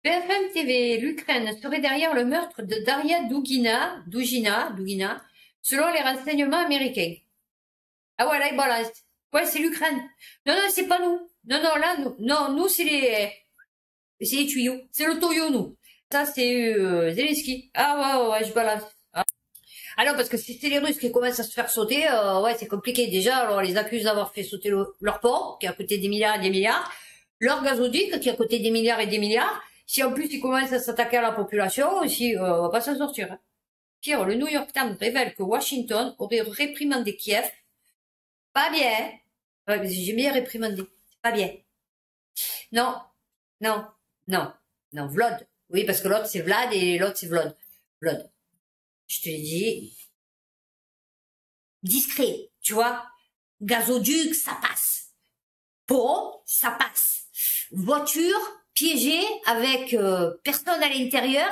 BFM TV, l'Ukraine serait derrière le meurtre de Daria Dugina, selon les renseignements américains. Ah ouais, là, il balance. Ouais, c'est l'Ukraine. Non, non, c'est pas nous. Non, non, là, nous, non, nous, c'est les tuyaux. C'est le toyo, nous. Ça, c'est, Zelensky. Ah ouais, je balance. Ah non, parce que si c'est les Russes qui commencent à se faire sauter, ouais, c'est compliqué. Déjà, alors, on les accuse d'avoir fait sauter leur port, qui a coûté des milliards et des milliards, leur gazoduc, qui a coûté des milliards et des milliards. Si en plus ils commencent à s'attaquer à la population, aussi, on va pas s'en sortir. Hein. Pire, le New York Times révèle que Washington aurait réprimandé Kiev. Pas bien. Ouais, j'ai bien réprimandé. Pas bien. Non, non, non, non, Vlad. Oui, parce que l'autre c'est Vlad et l'autre c'est Vlad. Vlad. Je te l'ai dit. Discret, tu vois. Gazoduc, ça passe. Pont, ça passe. Voiture, piégée, avec personne à l'intérieur,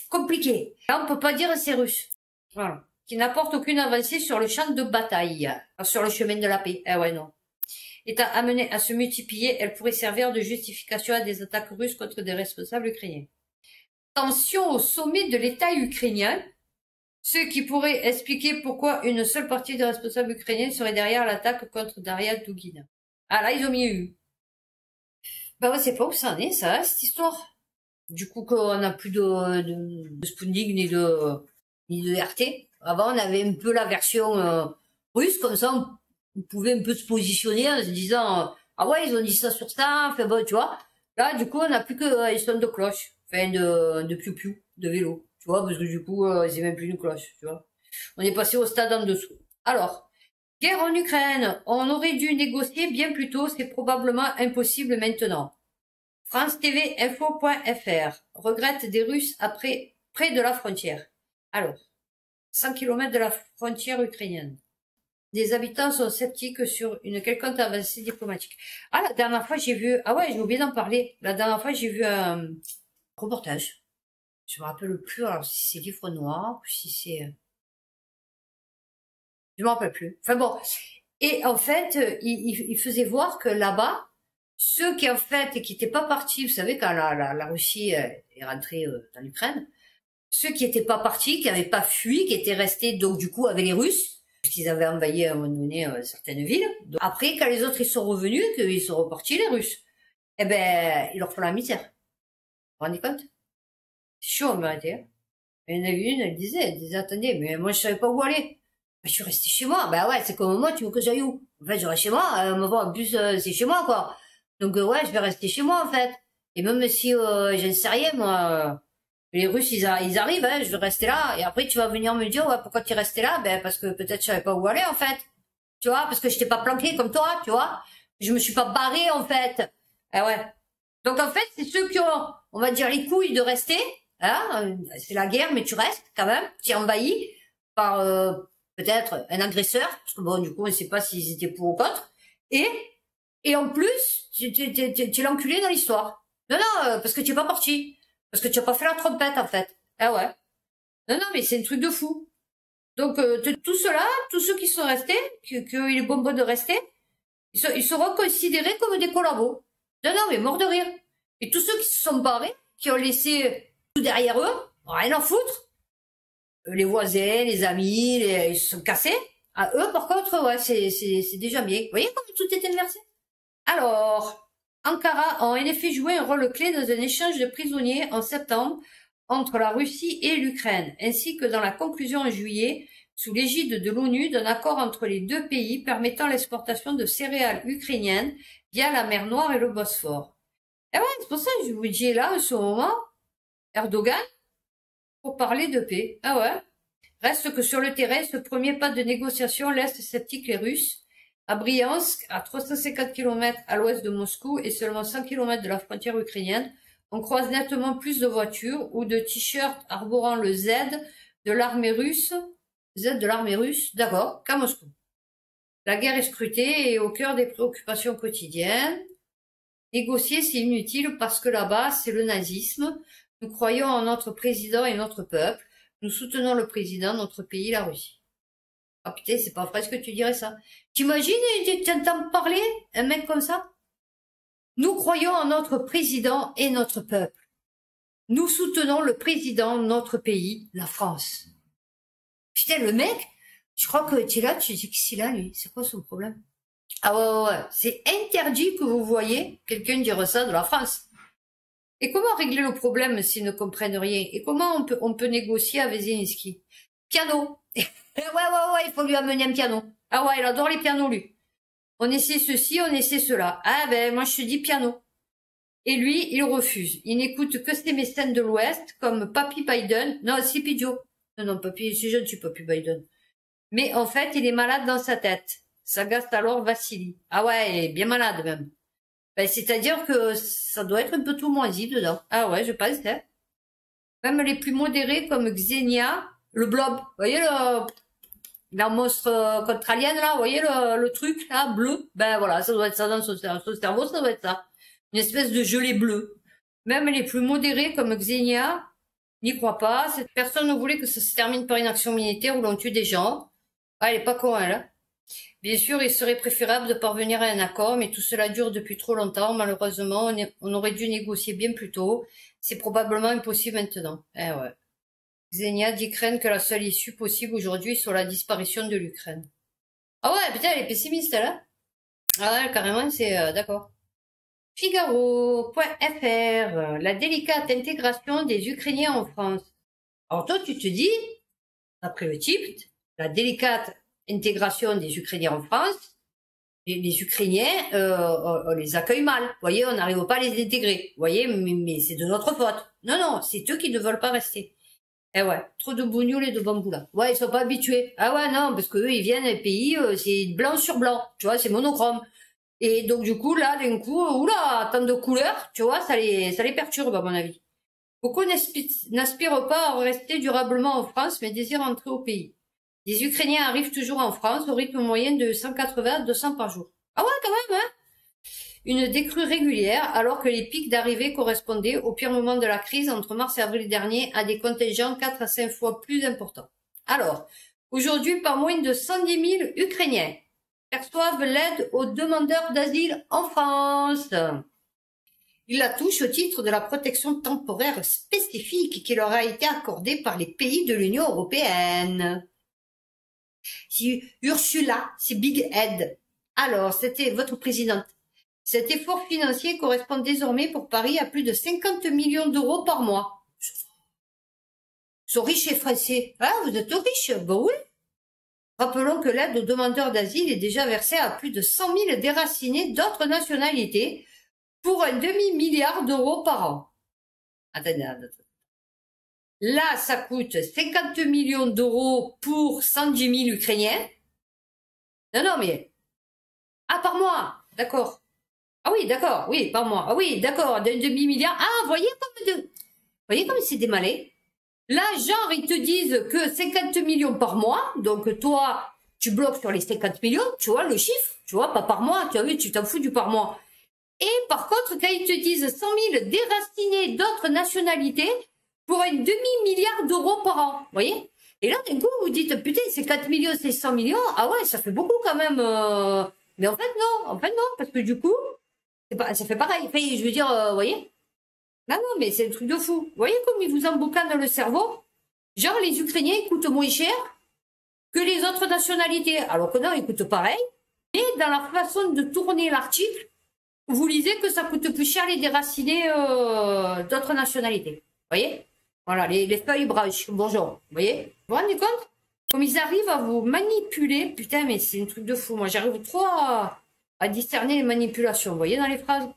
compliqué. Là, on peut pas dire c'est russe. Voilà. Qui n'apporte aucune avancée sur le champ de bataille, sur le chemin de la paix. Eh ouais, non. Étant amenée à se multiplier, elle pourrait servir de justification à des attaques russes contre des responsables ukrainiens. Tension au sommet de l'État ukrainien, ce qui pourrait expliquer pourquoi une seule partie des responsables ukrainiens serait derrière l'attaque contre Daria Dugina. Ah là, ils ont mis eu. Bah ouais, c'est pas où ça en est, ça, cette histoire. Du coup, qu'on n'a plus de Sputnik ni de RT. Avant, on avait un peu la version russe, comme ça, on pouvait un peu se positionner en se disant ah ouais, ils ont dit ça sur ça, enfin bon, tu vois. Là, du coup, on n'a plus que les sons de cloche, enfin de piou-piou, de vélo, tu vois, parce que du coup, c'est même plus une cloche, tu vois. On est passé au stade en dessous. Alors, guerre en Ukraine, on aurait dû négocier bien plus tôt, c'est probablement impossible maintenant. France TV Info.fr regrette des Russes près de la frontière. Alors, 100 km de la frontière ukrainienne. Des habitants sont sceptiques sur une quelconque avancée diplomatique. Ah, la dernière fois, j'ai vu... Ah ouais, j'ai oublié d'en parler. La dernière fois, j'ai vu un reportage. Je me rappelle plus, alors si c'est Livre Noir, ou si c'est... Je me rappelle plus. Enfin bon. Et en fait, il faisait voir que là-bas, ceux qui en fait et qui n'étaient pas partis, vous savez quand la Russie est rentrée dans l'Ukraine, ceux qui n'étaient pas partis, qui n'avaient pas fui, qui étaient restés donc du coup avec les Russes, puisqu'ils avaient envahi à un moment donné certaines villes. Donc, après, quand les autres ils sont revenus, qu'ils sont repartis les Russes, eh ben ils leur font la misère. Vous vous rendez compte? C'est chaud en vérité. Hein. Il y en a une, elle disait attendez, mais moi je savais pas où aller. Ben, je suis restée chez moi. Ben ouais, c'est comme moi, tu veux que j'aille où? En fait, je reste chez moi. Me voir en plus, c'est chez moi quoi. Donc ouais, je vais rester chez moi en fait. Et même si j'en sais rien, moi, les Russes ils arrivent, hein, je vais rester là. Et après tu vas venir me dire ouais pourquoi tu es resté là? Ben parce que peut-être je savais pas où aller en fait. Tu vois, parce que je t'ai pas planqué comme toi, tu vois. Je me suis pas barré en fait. Ah ouais. Donc en fait c'est ceux qui ont, on va dire les couilles de rester. Hein, c'est la guerre, mais tu restes quand même. Tu es envahi par peut-être un agresseur, parce que bon du coup on ne sait pas s'ils étaient pour ou contre. Et en plus, tu es l'enculé dans l'histoire. Non, non, parce que tu es pas parti. Parce que tu as pas fait la trompette, en fait. Ah ouais. Non, non, mais c'est un truc de fou. Donc, tout cela, tous ceux qui sont restés, qu'il est bon de rester, ils seront considérés comme des collabos. Non, non, mais mort de rire. Et tous ceux qui se sont barrés, qui ont laissé tout derrière eux, rien à foutre. Les voisins, les amis, ils se sont cassés. À eux, par contre, ouais, c'est déjà bien. Vous voyez comme tout est inversé? Alors, Ankara a en effet joué un rôle clé dans un échange de prisonniers en septembre entre la Russie et l'Ukraine, ainsi que dans la conclusion en juillet, sous l'égide de l'ONU, d'un accord entre les deux pays permettant l'exportation de céréales ukrainiennes via la mer Noire et le Bosphore. Et ouais, c'est pour ça que je vous dis là, en ce moment, Erdogan, pour parler de paix. Ah ouais. Reste que sur le terrain, ce premier pas de négociation laisse sceptiques les Russes. À Briansk, à 350 km à l'ouest de Moscou et seulement 100 km de la frontière ukrainienne, on croise nettement plus de voitures ou de t-shirts arborant le Z de l'armée russe, d'accord, qu'à Moscou. La guerre est scrutée et au cœur des préoccupations quotidiennes. Négocier, c'est inutile parce que là-bas, c'est le nazisme. Nous croyons en notre président et notre peuple. Nous soutenons le président, notre pays, la Russie. Ah putain, c'est pas vrai ce que tu dirais ça. T'imagines, tu entends parler un mec comme ça? Nous croyons en notre président et notre peuple. Nous soutenons le président de notre pays, la France. Putain, le mec, je crois que tu es là, tu dis que c'est là, lui. C'est quoi son problème? Ah ouais. C'est interdit que vous voyez quelqu'un dire ça de la France. Et comment régler le problème s'ils ne comprennent rien? Et comment on peut négocier avec Zelensky? Piano. ouais, il faut lui amener un piano. Ah ouais, il adore les pianos, lui. On essaie ceci, on essaie cela. Ah ben, moi je te dis piano. Et lui, il refuse. Il n'écoute que ses mécènes de l'Ouest, comme Papy Biden. Non, c'est Pidgeot. Non, Papy, c'est jeune, tu Papy Biden. Mais en fait, il est malade dans sa tête. S'agace alors Vassili. Ah ouais, il est bien malade même. Ben, c'est-à-dire que ça doit être un peu tout moisi dedans. Ah ouais, je pense, hein. Même les plus modérés comme Xenia, le blob. Vous voyez la monstre contre alien là, vous voyez le truc là, bleu? Ben voilà, ça doit être ça dans son cerveau, ça doit être ça. Une espèce de gelée bleue. Même les plus modérés comme Xenia n'y croient pas. Cette personne ne voulait que ça se termine par une action militaire où l'on tue des gens. Ah, elle est pas con, elle. Hein. Bien sûr, il serait préférable de parvenir à un accord, mais tout cela dure depuis trop longtemps. Malheureusement, on aurait dû négocier bien plus tôt. C'est probablement impossible maintenant. Eh ouais. Xenia dit craindre que la seule issue possible aujourd'hui soit la disparition de l'Ukraine. Ah ouais, putain, elle est pessimiste, elle. Hein. Ah ouais, carrément, c'est d'accord. Figaro.fr, la délicate intégration des Ukrainiens en France. Alors toi, tu te dis, après le type, la délicate intégration des Ukrainiens en France, les Ukrainiens, on les accueille mal. Vous voyez, on n'arrive pas à les intégrer. Vous voyez, mais c'est de notre faute. Non, c'est eux qui ne veulent pas rester. Eh ouais, trop de bougnoules et de bambou là. Ouais, ils sont pas habitués. Ah ouais, non, parce que eux, ils viennent des pays, c'est blanc sur blanc. Tu vois, c'est monochrome. Et donc du coup, là, d'un coup, oula, tant de couleurs, tu vois, ça les perturbe à mon avis. Beaucoup n'aspirent pas à rester durablement en France, mais désirent entrer au pays. Les Ukrainiens arrivent toujours en France au rythme moyen de 180 à 200 par jour. Ah ouais, quand même, hein. Une décrue régulière, alors que les pics d'arrivée correspondaient au pire moment de la crise entre mars et avril dernier à des contingents 4 à 5 fois plus importants. Alors, aujourd'hui, pas moins de 110 000 Ukrainiens perçoivent l'aide aux demandeurs d'asile en France. Ils la touchent au titre de la protection temporaire spécifique qui leur a été accordée par les pays de l'Union européenne. Si Ursula, c'est Big Head. Alors, c'était votre présidente. Cet effort financier correspond désormais pour Paris à plus de 50 millions d'euros par mois. Ils sont riches les Français. Ah, vous êtes riches? Ben oui. Rappelons que l'aide aux demandeurs d'asile est déjà versée à plus de 100 000 déracinés d'autres nationalités pour un demi-milliard d'euros par an. Attendez. Là, ça coûte 50 millions d'euros pour 110 000 Ukrainiens. Non, mais... Ah, par mois. D'accord. Ah oui, d'accord. Oui, par mois. Ah oui, d'accord. D'un demi-milliard. Ah, voyez comme c'est des malais. Là, genre, ils te disent que 50 millions par mois. Donc, toi, tu bloques sur les 50 millions. Tu vois, le chiffre. Tu vois, pas par mois. Tu as vu, tu t'en fous du par mois. Et par contre, quand ils te disent 100 000 déracinés d'autres nationalités pour un demi-milliard d'euros par an. Vous voyez? Et là, d'un coup, vous dites, putain, c'est 4 millions, c'est 100 millions. Ah ouais, ça fait beaucoup quand même. Mais en fait, non. Parce que du coup, ça fait pareil. Enfin, je veux dire, vous voyez? Non, mais c'est un truc de fou. Vous voyez comme ils vous emboucanent dans le cerveau? Genre, les Ukrainiens, ils coûtent moins cher que les autres nationalités. Alors que non, ils coûtent pareil. Mais dans la façon de tourner l'article, vous lisez que ça coûte plus cher les déracinés d'autres nationalités. Vous voyez? Voilà, les feuilles branches. Bonjour. Vous voyez? Vous vous rendez compte? Comme ils arrivent à vous manipuler. Putain, mais c'est un truc de fou. Moi, j'arrive trop à discerner les manipulations. Vous voyez dans les phrases?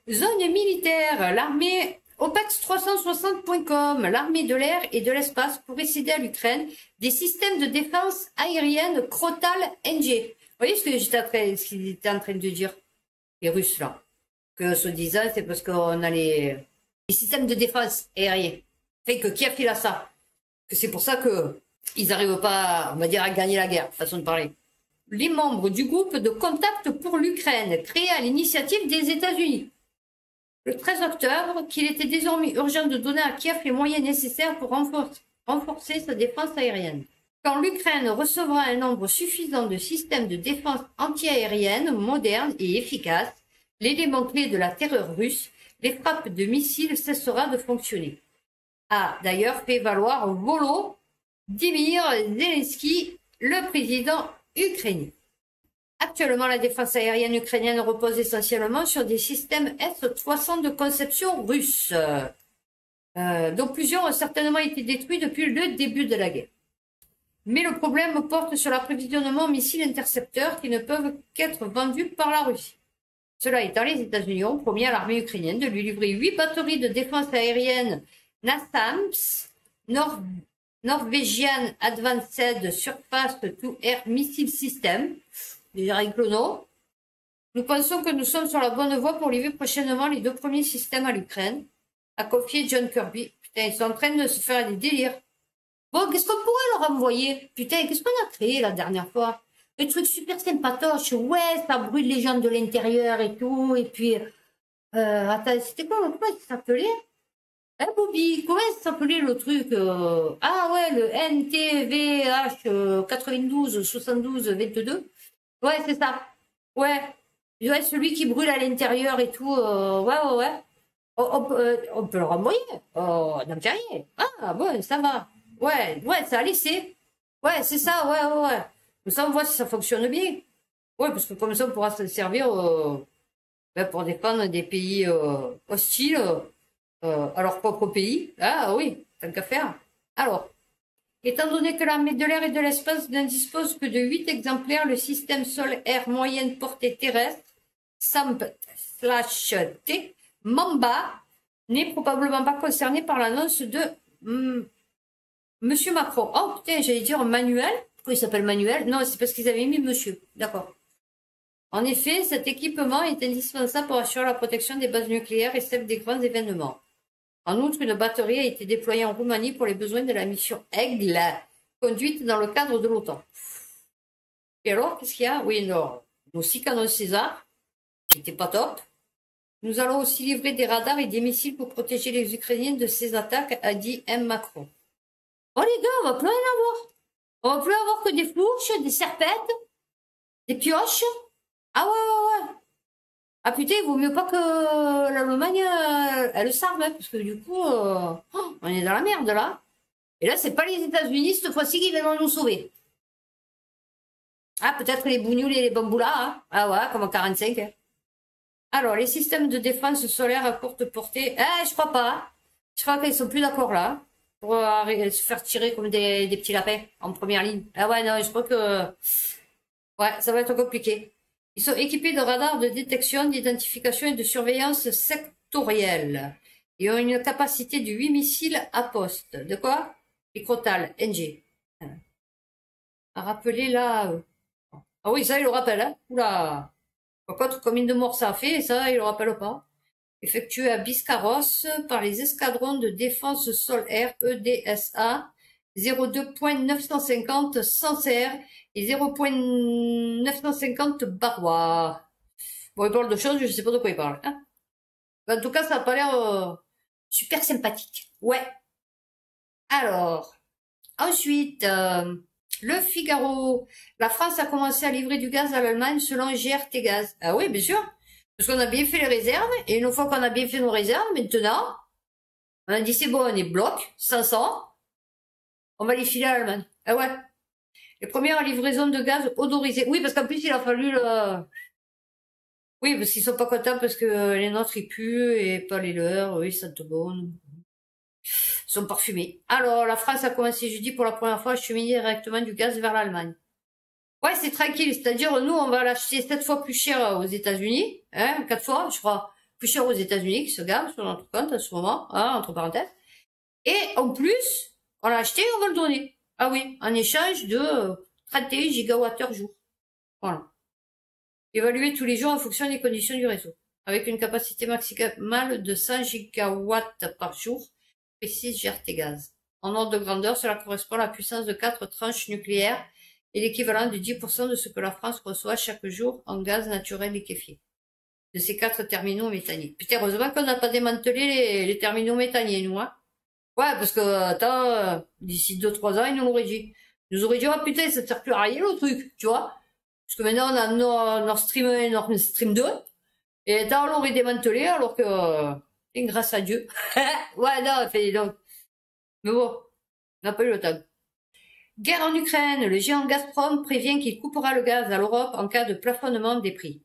Zone militaire, l'armée OPEX360.com, l'armée de l'air et de l'espace pourrait céder à l'Ukraine des systèmes de défense aérienne Crotal NG. Vous voyez ce qu'ils étaient en train de dire, les Russes là, que soi-disant c'est parce qu'on a les systèmes de défense aérienne. Fait que qui a fait là ça? Que c'est pour ça que ils n'arrivent pas, on va dire, à gagner la guerre, façon de parler. Les membres du groupe de contact pour l'Ukraine, créé à l'initiative des États-Unis. Le 13 octobre, qu'il était désormais urgent de donner à Kiev les moyens nécessaires pour renforcer sa défense aérienne. Quand l'Ukraine recevra un nombre suffisant de systèmes de défense antiaérienne modernes et efficaces, l'élément clé de la terreur russe, les frappes de missiles cessera de fonctionner. a d'ailleurs fait valoir Volodymyr Zelensky, le président ukrainien. Actuellement, la défense aérienne ukrainienne repose essentiellement sur des systèmes S-300 de conception russe, dont plusieurs ont certainement été détruits depuis le début de la guerre. Mais le problème porte sur l'approvisionnement en missiles intercepteurs qui ne peuvent qu'être vendus par la Russie. Cela étant, les États-Unis ont promis à l'armée ukrainienne de lui livrer 8 batteries de défense aérienne NASAMS, Norwegian Advanced Surface to Air Missile System, déjà avec le nom. Nous pensons que nous sommes sur la bonne voie pour livrer prochainement les 2 premiers systèmes à l'Ukraine, a confié John Kirby. Putain, ils sont en train de se faire des délires. Bon, qu'est-ce qu'on pourrait leur envoyer? Putain, qu'est-ce qu'on a créé la dernière fois? Un truc super sympatoche. Ouais, ça brûle les gens de l'intérieur et tout. Et puis, attends, c'était quoi? Comment ça s'appelait? Hein, Bobby, comment ça s'appelait le truc? Ah ouais, le NTVH 92 72 22. Ouais, c'est ça. Ouais. Ouais, celui qui brûle à l'intérieur et tout. Ouais. On peut le renvoyer. Oh, non, j'ai rien. Ah, bon, ça va. Ouais, ça a laissé. Ouais, c'est ça, ouais. Comme ça, on voit si ça fonctionne bien. Ouais, parce que comme ça, on pourra se servir pour défendre des pays hostiles à leur propre pays. Ah oui, tant qu'à faire. Alors, étant donné que l'armée de l'air et de l'espace ne dispose que de 8 exemplaires, le système sol-air moyenne portée terrestre, SAMP/T, Mamba, n'est probablement pas concerné par l'annonce de Monsieur Macron. Oh putain, j'allais dire Manuel. Pourquoi il s'appelle Manuel? Non, c'est parce qu'ils avaient mis Monsieur. D'accord. En effet, cet équipement est indispensable pour assurer la protection des bases nucléaires et celle des grands événements. En outre, une batterie a été déployée en Roumanie pour les besoins de la mission Aigle, conduite dans le cadre de l'OTAN. Et alors, qu'est-ce qu'il y a? Oui, non. Nos 6 canons César, qui n'étaient pas top. Nous allons aussi livrer des radars et des missiles pour protéger les Ukrainiens de ces attaques, a dit M. Macron. Oh les gars, on va plus rien avoir. On va plus avoir que des fourches, des serpettes, des pioches. Ah ouais. Ah putain, il vaut mieux pas que l'Allemagne, elle s'arme, hein, parce que du coup, on est dans la merde là. Et là, c'est pas les États-Unis cette fois-ci qui viennent nous sauver. Ah, peut-être les bougnoules et les bamboulas, hein. Ah ouais, comme en 45. Hein. Alors, les systèmes de défense solaire à courte portée, je crois pas. Je crois qu'ils sont plus d'accord là. Pour se faire tirer comme des petits lapins en première ligne. Ah ouais, non, je crois que... Ouais, ça va être compliqué. Ils sont équipés de radars de détection, d'identification et de surveillance sectorielle. Ils ont une capacité de 8 missiles à poste. De quoi? Microtal, NG. À rappeler là... Ah oui, ça, il le rappelle, hein. Oula. Par contre, combien de morts ça a fait, ça, il le rappelle pas. Effectué à Biscarrosse par les escadrons de défense sol-air EDSA 02.950 Sancerre et 0.950 Barrois. Bon, il parle de choses, je sais pas de quoi il parle. Hein. En tout cas, ça a pas l'air super sympathique. Ouais. Alors, ensuite, le Figaro. La France a commencé à livrer du gaz à l'Allemagne selon GRT Gaz. Ah oui, bien sûr. Parce qu'on a bien fait les réserves, et une fois qu'on a bien fait nos réserves, maintenant, on a dit c'est bon, on est bloc, 500, on va les filer à l'Allemagne. Ah ouais. Les premières livraisons de gaz odorisé. Oui, parce qu'en plus, il a fallu le... Oui, parce qu'ils sont pas contents parce que les nôtres, ils puent, et pas les leurs, oui, ça te bonne. Ils sont parfumés. Alors, la France a commencé jeudi pour la première fois à cheminer directement du gaz vers l'Allemagne. Ouais, c'est tranquille. C'est-à-dire, nous, on va l'acheter 7 fois plus cher aux États-Unis, hein, 4 fois, je crois, plus cher aux États-Unis, qui se gardent sur notre compte à ce moment, hein, entre parenthèses. Et en plus, on l'a acheté, on va le donner. Ah oui, en échange de 31 gigawattheures jour. Voilà. Évalué tous les jours en fonction des conditions du réseau. Avec une capacité maximale de 100 gigawatts par jour, précise GRT Gaz. En ordre de grandeur, cela correspond à la puissance de 4 tranches nucléaires et l'équivalent de 10% de ce que la France reçoit chaque jour en gaz naturel liquéfié. De ces 4 terminaux méthaniers. Putain, heureusement qu'on n'a pas démantelé les terminaux méthaniers, nous, hein. Ouais, parce que, attends, d'ici 2-3 ans, ils nous l'auraient dit. Ils nous auraient dit, oh putain, ça ne sert plus à rien, le truc, tu vois. Parce que maintenant, on a Nord Stream 1 et Nord Stream 2. Et attends, on l'aurait démantelé, alors que, grâce à Dieu. Ouais, non, fait, donc, Mais bon, on n'a pas eu le temps. Guerre en Ukraine, le géant Gazprom prévient qu'il coupera le gaz à l'Europe en cas de plafonnement des prix.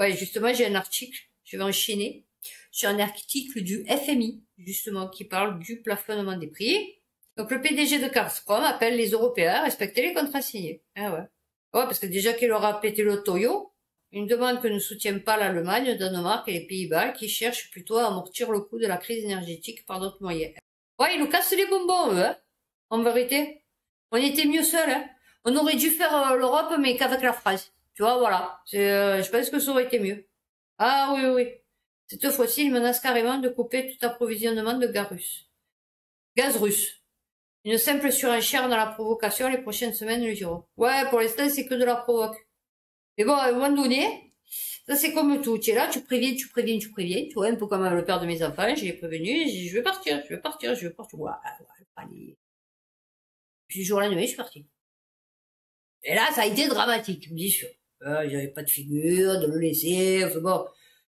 Ouais, justement, j'ai un article, je vais enchaîner, sur un article du FMI, justement, qui parle du plafonnement des prix. Donc le PDG de Gazprom appelle les Européens à respecter les contrats signés. Ah ouais. Ouais, parce que déjà qu'il aura pété le toyo, une demande que ne soutient pas l'Allemagne, le Danemark et les Pays-Bas, qui cherchent plutôt à amortir le coût de la crise énergétique par d'autres moyens. Ouais, ils nous cassent les bonbons, eux, hein, en vérité. On était mieux seuls, hein. On aurait dû faire l'Europe, mais qu'avec la France. Tu vois, voilà. Je pense que ça aurait été mieux. Ah oui, oui, oui. Cette fois-ci, ils menacent carrément de couper tout approvisionnement de gaz russe. Gaz russe. Une simple surenchère dans la provocation, les prochaines semaines le diront. Ouais, pour l'instant, c'est que de la provoque. Mais bon, à un moment donné, ça c'est comme tout. Tu es là, tu préviens, tu préviens, tu préviens. Tu vois, un peu comme le père de mes enfants, je l'ai prévenu, je vais partir, je vais partir, je vais partir. Ouais, ouais, allez. Puis le jour au lendemain, je suis parti. Et là, ça a été dramatique, bien sûr. J'avais pas de figure, de le laisser, enfin bon.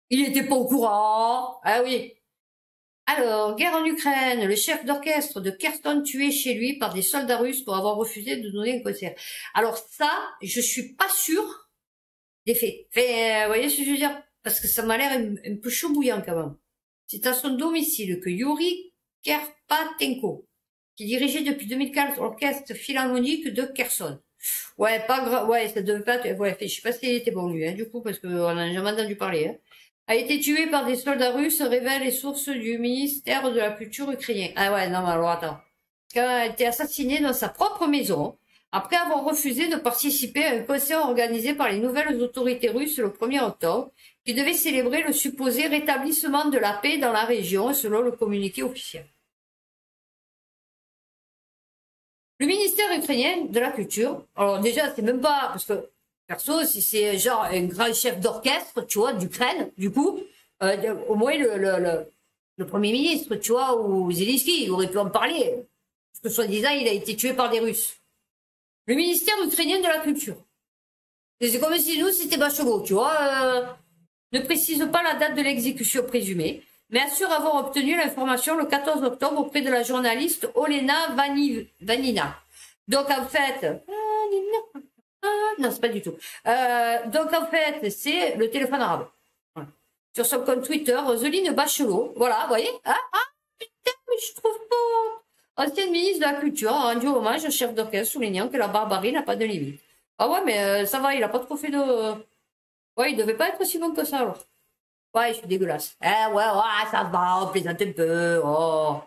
Il était pas au courant. Ah oui. Alors, guerre en Ukraine, le chef d'orchestre de Kherson tué chez lui par des soldats russes pour avoir refusé de donner un concert. Alors ça, je suis pas sûre des faits. Vous voyez ce que je veux dire? Parce que ça m'a l'air un peu chaud bouillant quand même. C'est à son domicile que Yuri Kerpatenko, qui dirigeait depuis 2004 l'orchestre philharmonique de Kherson. Ouais, pas grave, ouais, ça devait pas être, ouais, je sais pas s'il était bon lui, hein, du coup, parce qu'on en a jamais entendu parler, hein. A été tué par des soldats russes, révèlent les sources du ministère de la Culture ukrainien. Ah ouais, non, mais alors attends. Il a été assassiné dans sa propre maison, après avoir refusé de participer à un concert organisé par les nouvelles autorités russes le 1er octobre, qui devait célébrer le supposé rétablissement de la paix dans la région, selon le communiqué officiel. Le ministère ukrainien de la Culture, alors déjà, c'est même pas, parce que, perso, si c'est genre un grand chef d'orchestre, tu vois, d'Ukraine, du coup, au moins le Premier ministre, tu vois, ou Zelensky, il aurait pu en parler. Parce que soi-disant, il a été tué par des Russes. Le ministère ukrainien de la Culture. C'est comme si nous, c'était Bachelot, tu vois, ne précise pas la date de l'exécution présumée, mais assure avoir obtenu l'information le 14 octobre auprès de la journaliste Olena Vanina. Donc en fait, non, c'est pas du tout. Donc en fait, c'est le téléphone arabe. Voilà. Sur son compte Twitter, Roselyne Bachelot, voilà, vous voyez, putain, mais je trouve pas. Ancienne ministre de la Culture a rendu hommage au chef d'orchestre, soulignant que la barbarie n'a pas de limite. Ah ouais, mais ça va, il a pas trop fait de... Ouais, il devait pas être aussi bon que ça, alors. Ouais, je suis dégueulasse. Ouais, ça va, on plaisante un peu, oh.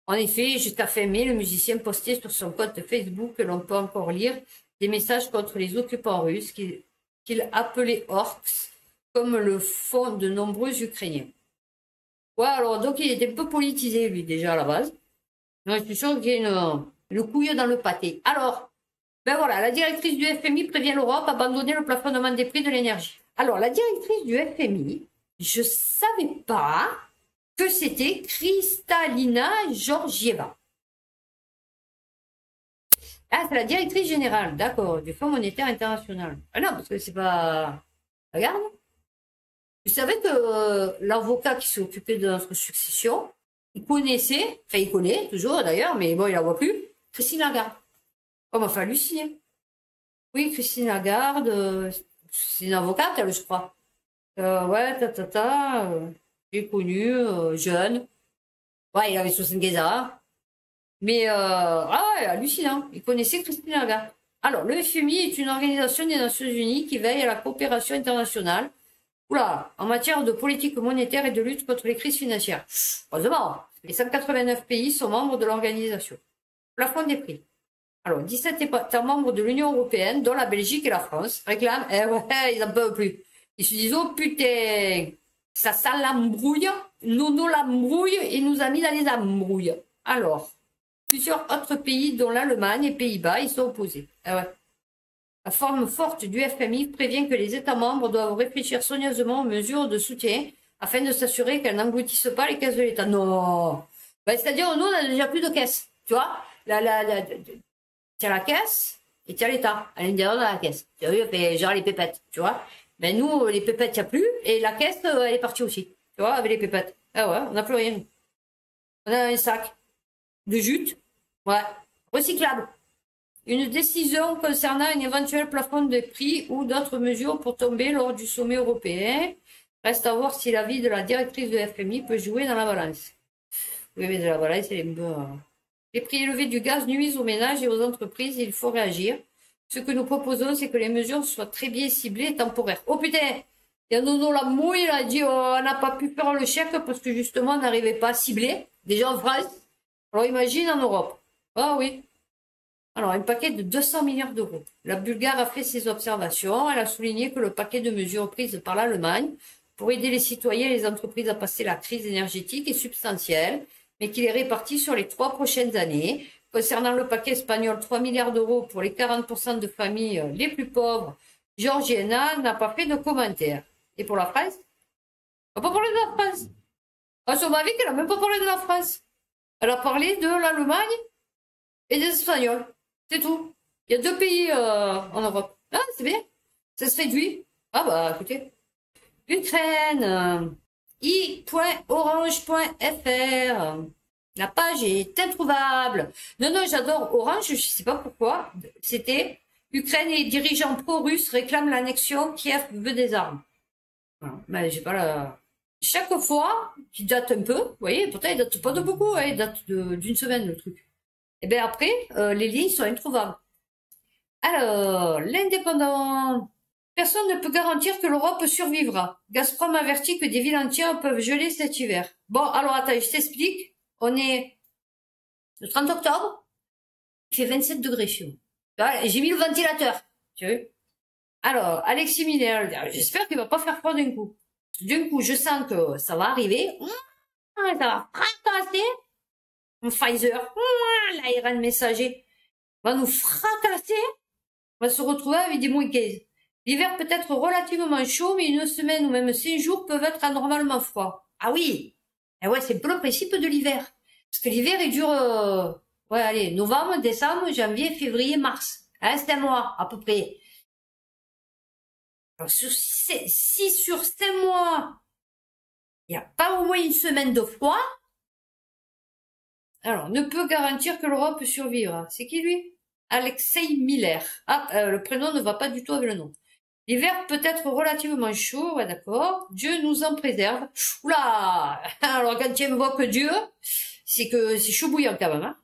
En effet, jusqu'à fin mai, le musicien postait sur son compte Facebook, que l'on peut encore lire, des messages contre les occupants russes qu'il appelait orcs, comme le font de nombreux Ukrainiens. Ouais, alors, donc il était un peu politisé, lui, déjà, à la base. Donc, je suis sûr qu'il y a une couille dans le pâté. Alors, ben voilà, la directrice du FMI prévient l'Europe d'abandonner le plafonnement des prix de l'énergie. Alors, la directrice du FMI, je savais pas que c'était Kristalina Georgieva. Ah, c'est la directrice générale, d'accord, du Fonds monétaire international. Ah non, parce que c'est pas... Regarde. Vous savez que l'avocat qui s'est occupé de notre succession, il connaissait, enfin il connaît toujours d'ailleurs, mais bon, il la voit plus, Christine Lagarde. Oh, m'a fait halluciner. Oui, Christine Lagarde, c'est une avocate, elle, je crois. Ouais, j'ai connu, jeune. Ouais, il avait 75 ans. Mais, ah ouais, hallucinant. Il connaissait Christine Lagarde. Alors, le FMI est une organisation des Nations Unies qui veille à la coopération internationale, oula, en matière de politique monétaire et de lutte contre les crises financières. Heureusement, les 189 pays sont membres de l'organisation. Plafond des prix. Alors, 17 États membres de l'Union européenne, dont la Belgique et la France, réclament, ouais, ils en peuvent plus. Ils se disent, oh putain, ça sent l'embrouille, Nono l'embrouille, et nous a mis dans les embrouilles. Alors, plusieurs autres pays, dont l'Allemagne et Pays-Bas, ils sont opposés. Ouais. La forme forte du FMI prévient que les États membres doivent réfléchir soigneusement aux mesures de soutien afin de s'assurer qu'elles n'engloutissent pas les caisses de l'État. Non, ben, c'est-à-dire, nous, on n'a déjà plus de caisse, tu vois. Tiens la caisse et tiens l'État à l'intérieur de la caisse. Tu as vu, genre les pépettes, tu vois. Ben nous, les pépettes, il n'y a plus, et la caisse, elle est partie aussi, tu vois, avec les pépettes. Ah ouais, on n'a plus rien. On a un sac. de jute. Ouais, recyclable. Une décision concernant un éventuel plafond de prix ou d'autres mesures pour tomber lors du sommet européen. Reste à voir si l'avis de la directrice de FMI peut jouer dans la balance. Oui, mais de la balance, elle est un peu... Les prix élevés du gaz nuisent aux ménages et aux entreprises et il faut réagir. Ce que nous proposons, c'est que les mesures soient très bien ciblées et temporaires. Oh putain! Il y a Nono la mouille, il a dit on n'a pas pu faire le chèque parce que justement on n'arrivait pas à cibler. Déjà en France. Alors imagine en Europe. Ah oui. Alors un paquet de 200 milliards d'euros. La Bulgare a fait ses observations. Elle a souligné que le paquet de mesures prises par l'Allemagne pour aider les citoyens et les entreprises à passer la crise énergétique est substantiel, mais qu'il est réparti sur les 3 prochaines années. Concernant le paquet espagnol, 3 milliards d'euros pour les 40% de familles les plus pauvres, Georgiana n'a pas fait de commentaires. Et pour la France? Elle n'a pas parlé de la France. Ah, sur ma vie, qu'elle n'a même pas parlé de la France. Elle a parlé de l'Allemagne et des Espagnols. C'est tout. Il y a 2 pays en Europe. Ah, c'est bien. Ça se réduit. Ah bah, écoutez. Ukraine. i.orange.fr. La page est introuvable. Non, non, j'adore Orange, je sais pas pourquoi. C'était Ukraine et dirigeants pro-russes réclament l'annexion, Kiev veut des armes. Voilà. Mais j'ai pas la... Chaque fois, qui date un peu, vous voyez, pourtant il date pas de beaucoup, hein, il date d'une semaine le truc. Et bien après, les liens sont introuvables. Alors, l'indépendant. Personne ne peut garantir que l'Europe survivra. Gazprom avertit que des villes entières peuvent geler cet hiver. Bon, alors attends, je t'explique. On est le 30 octobre. Il fait 27 degrés chez nous. J'ai mis le ventilateur. Tu vois. Alors, Alexis Miner, j'espère qu'il va pas faire froid d'un coup. D'un coup, je sens que ça va arriver. Ça va fracasser. Pfizer, l'ARN messager, va nous fracasser. On va se retrouver avec des moins 15. L'hiver peut être relativement chaud, mais une semaine ou même 5 jours peuvent être anormalement froids. Ah oui. Et ouais, c'est un peu le principe de l'hiver. Parce que l'hiver, il dure, ouais, allez, novembre, décembre, janvier, février, mars. Hein, c'est un mois, à peu près. Alors, si sur 5 mois, il n'y a pas au moins une semaine de froid, alors, ne peut garantir que l'Europe survivra. C'est qui, lui? Alexei Miller. Ah, le prénom ne va pas du tout avec le nom. L'hiver peut être relativement chaud, ouais, d'accord. Dieu nous en préserve. Oula! Alors, quand tu invoques Dieu, c'est que c'est chaud bouillant quand même, hein.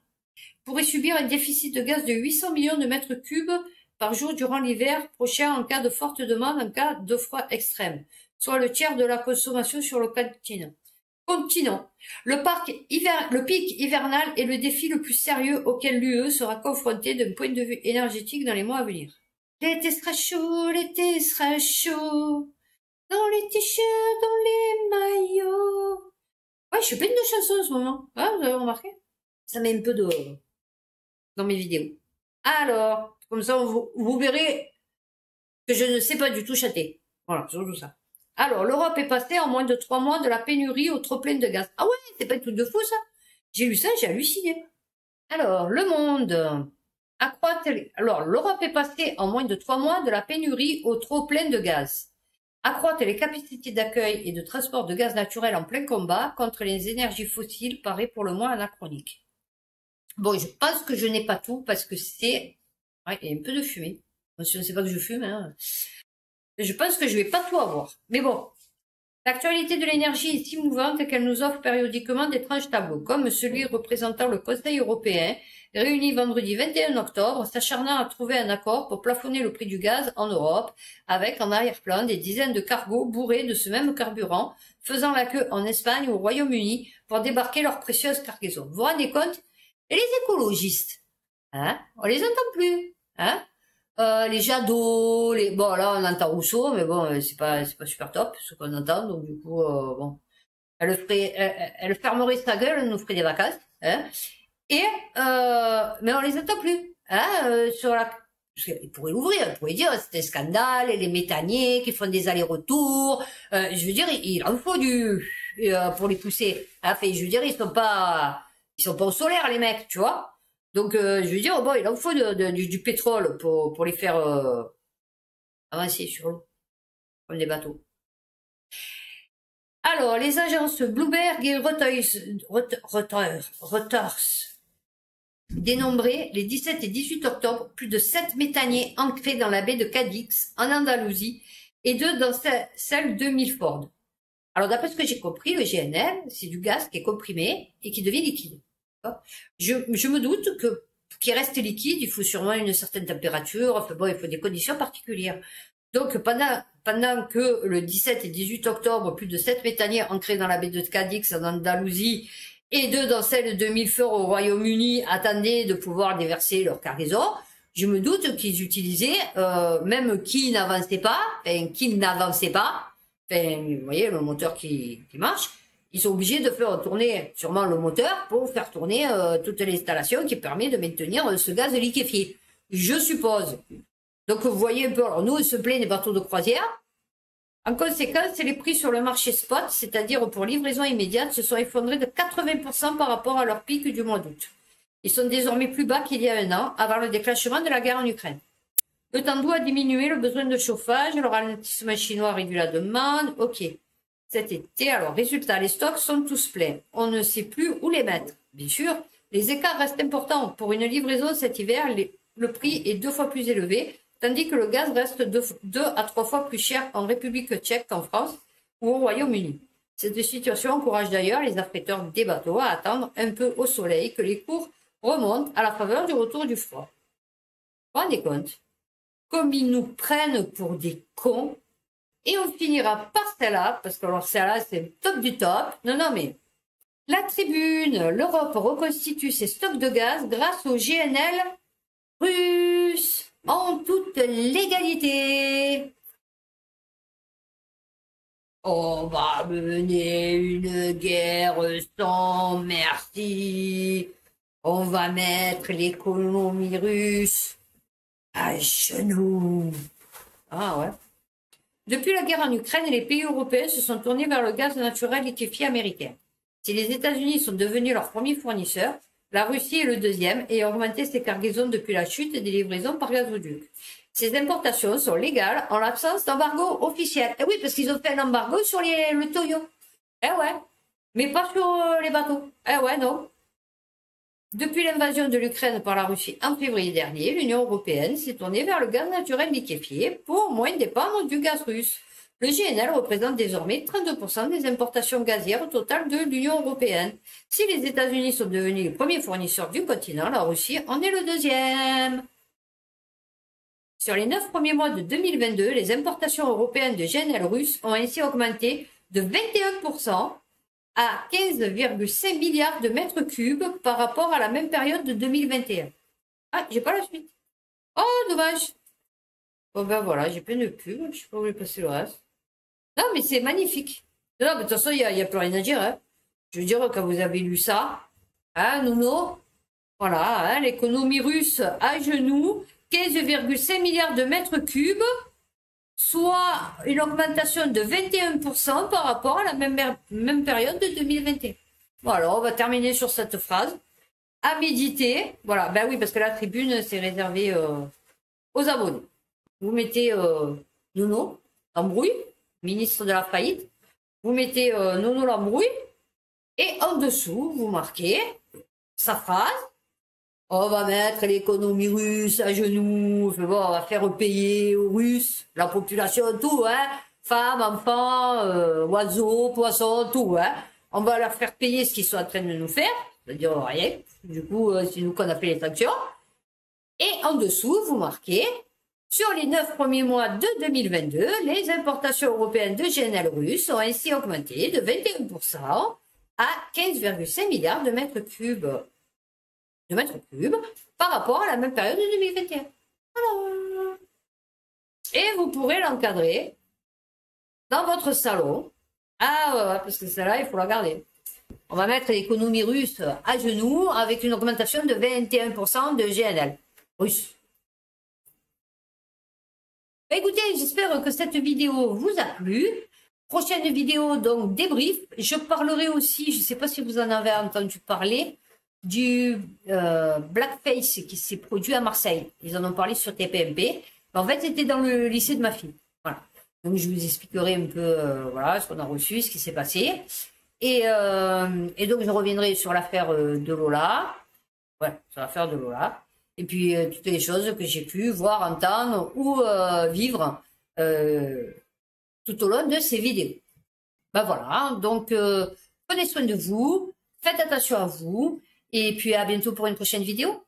Pourrait subir un déficit de gaz de 800 millions de mètres cubes par jour durant l'hiver prochain en cas de forte demande, en cas de froid extrême. Soit le tiers de la consommation sur le continent. Le pic hivernal est le défi le plus sérieux auquel l'UE sera confrontée d'un point de vue énergétique dans les mois à venir. L'été sera chaud, l'été sera chaud. Dans les t-shirts, dans les maillots. Ouais, je suis pleine de chansons en ce moment. Ah, vous avez remarqué? Ça met un peu de... dans mes vidéos. Alors, comme ça, vous verrez que je ne sais pas du tout chanter. Voilà, c'est tout ça. Alors, l'Europe est passée en moins de 3 mois de la pénurie au trop-plein de gaz. Ah ouais, c'est pas un truc de fou, ça. J'ai lu ça, j'ai halluciné. Alors, le monde. Alors, l'Europe est passée en moins de 3 mois de la pénurie au trop-plein de gaz. Accroître les capacités d'accueil et de transport de gaz naturel en plein combat contre les énergies fossiles paraît pour le moins anachronique. Bon, je pense que je n'ai pas tout parce que c'est... Ouais, il y a un peu de fumée. Je ne sais pas que je fume, hein. Je pense que je vais pas tout avoir. Mais bon, l'actualité de l'énergie est si mouvante qu'elle nous offre périodiquement d'étranges tableaux, comme celui représentant le Conseil européen, réuni vendredi 21 octobre, s'acharnant à trouver un accord pour plafonner le prix du gaz en Europe, avec en arrière-plan des dizaines de cargos bourrés de ce même carburant, faisant la queue en Espagne ou au Royaume-Uni pour débarquer leurs précieuses cargaisons. Vous vous rendez compte? Et les écologistes, hein? On les entend plus, hein? Les Jadot, bon là on entend Rousseau, mais bon c'est pas super top ce qu'on entend, donc du coup bon, elle fermerait sa gueule, elle nous ferait des vacances, hein. Et mais on les entend plus, hein, sur la... Ils pourraient l'ouvrir, ils pourraient dire c'est un scandale, et les méthaniers qui font des allers-retours, je veux dire il en faut pour les pousser, hein. Enfin, je veux dire ils sont pas au solaire les mecs, tu vois. Donc, je veux dire, bon, il en faut du pétrole pour les faire avancer sur l'eau, comme des bateaux. Alors, les agences Bloomberg et Reuters dénombraient les 17 et 18 octobre plus de 7 méthaniers ancrés dans la baie de Cadix, en Andalousie, et 2 dans celle de Milford. Alors, d'après ce que j'ai compris, le GNL, c'est du gaz qui est comprimé et qui devient liquide. Je me doute que pour qu'il reste liquide, il faut sûrement une certaine température, enfin bon, il faut des conditions particulières. Donc, pendant que le 17 et 18 octobre, plus de 7 méthaniers ancrés dans la baie de Cadix, en Andalousie, et 2 dans celle de Milford au Royaume-Uni attendaient de pouvoir déverser leur cargaison, je me doute qu'ils utilisaient, même qui n'avançait pas, vous voyez, le moteur qui marche, ils sont obligés de faire tourner sûrement le moteur pour faire tourner toute l'installation qui permet de maintenir ce gaz liquéfié. Je suppose. Donc vous voyez un peu, alors nous on se plaît des bateaux de croisière. En conséquence, les prix sur le marché spot, c'est-à-dire pour livraison immédiate, se sont effondrés de 80% par rapport à leur pic du mois d'août. Ils sont désormais plus bas qu'il y a un an, avant le déclenchement de la guerre en Ukraine. Le temps doux a diminué le besoin de chauffage, le ralentissement chinois a réduit la demande, ok. Cet été, alors résultat, les stocks sont tous pleins. On ne sait plus où les mettre. Bien sûr, les écarts restent importants. Pour une livraison cet hiver, le prix est 2 fois plus élevé, tandis que le gaz reste 2 à 3 fois plus cher en République tchèque qu'en France ou au Royaume-Uni. Cette situation encourage d'ailleurs les affréteurs des bateaux à attendre un peu au soleil que les cours remontent à la faveur du retour du froid. Vous vous rendez compte? Comme ils nous prennent pour des cons, et on finira par celle-là, parce que alors celle-là c'est le top du top. Non, mais la tribune, l'Europe reconstitue ses stocks de gaz grâce au GNL russe, en toute légalité. On va mener une guerre sans merci. On va mettre l'économie russe à genoux. Ah ouais. Depuis la guerre en Ukraine, les pays européens se sont tournés vers le gaz naturel liquéfié américain. Si les États-Unis sont devenus leur premier fournisseur, la Russie est le deuxième et a augmenté ses cargaisons depuis la chute des livraisons par gazoduc. Ces importations sont légales en l'absence d'embargo officiel. Eh oui, parce qu'ils ont fait un embargo sur le Toyo. Eh ouais. Mais pas sur les bateaux. Eh ouais, non. Depuis l'invasion de l'Ukraine par la Russie en février dernier, l'Union européenne s'est tournée vers le gaz naturel liquéfié pour moins dépendre du gaz russe. Le GNL représente désormais 32% des importations gazières totales de l'Union européenne. Si les États-Unis sont devenus le premier fournisseur du continent, la Russie en est le deuxième. Sur les 9 premiers mois de 2022, les importations européennes de GNL russe ont ainsi augmenté de 21% à 15,5 milliards de mètres cubes par rapport à la même période de 2021. Ah, j'ai pas la suite. Oh, dommage. Bon ben voilà, j'ai plein de pubs, je sais pas où est passé le reste. Non, mais c'est magnifique. Non, mais de toute façon, il y a plus rien à dire. Hein. Je veux dire, quand vous avez lu ça, hein, Nouno, voilà, hein, l'économie russe à genoux, 15,5 milliards de mètres cubes, soit une augmentation de 21% par rapport à la même période de 2021. Bon, alors, on va terminer sur cette phrase. À méditer. Voilà, ben oui, parce que la tribune, c'est réservé aux abonnés. Vous mettez Nono Lambrouille, ministre de la faillite. Vous mettez Nono Lambrouille. Et en dessous, vous marquez sa phrase. On va mettre l'économie russe à genoux, on va faire payer aux Russes, la population, tout, hein. Femmes, enfants, oiseaux, poissons, tout, hein. On va leur faire payer ce qu'ils sont en train de nous faire, c'est-à-dire rien. Du coup, c'est nous qu'on a fait les sanctions. Et en dessous, vous marquez, sur les 9 premiers mois de 2022, les importations européennes de GNL russe ont ainsi augmenté de 21% à 15,5 milliards de mètres cubes. Par rapport à la même période de 2021. Voilà. Et vous pourrez l'encadrer dans votre salon. Ah ouais, parce que celle-là, il faut la garder. On va mettre l'économie russe à genoux avec une augmentation de 21% de GNL russe. Écoutez, j'espère que cette vidéo vous a plu. Prochaine vidéo, donc, débrief. Je parlerai aussi, je ne sais pas si vous en avez entendu parler, du blackface qui s'est produit à Marseille. Ils en ont parlé sur TPMP. En fait, c'était dans le lycée de ma fille. Voilà. Donc, je vous expliquerai un peu voilà, ce qu'on a reçu, ce qui s'est passé. Et donc, je reviendrai sur l'affaire de Lola. Ouais, sur l'affaire de Lola. Et puis toutes les choses que j'ai pu voir, entendre ou vivre euh, tout au long de ces vidéos. Ben voilà, donc prenez soin de vous, faites attention à vous, et puis à bientôt pour une prochaine vidéo.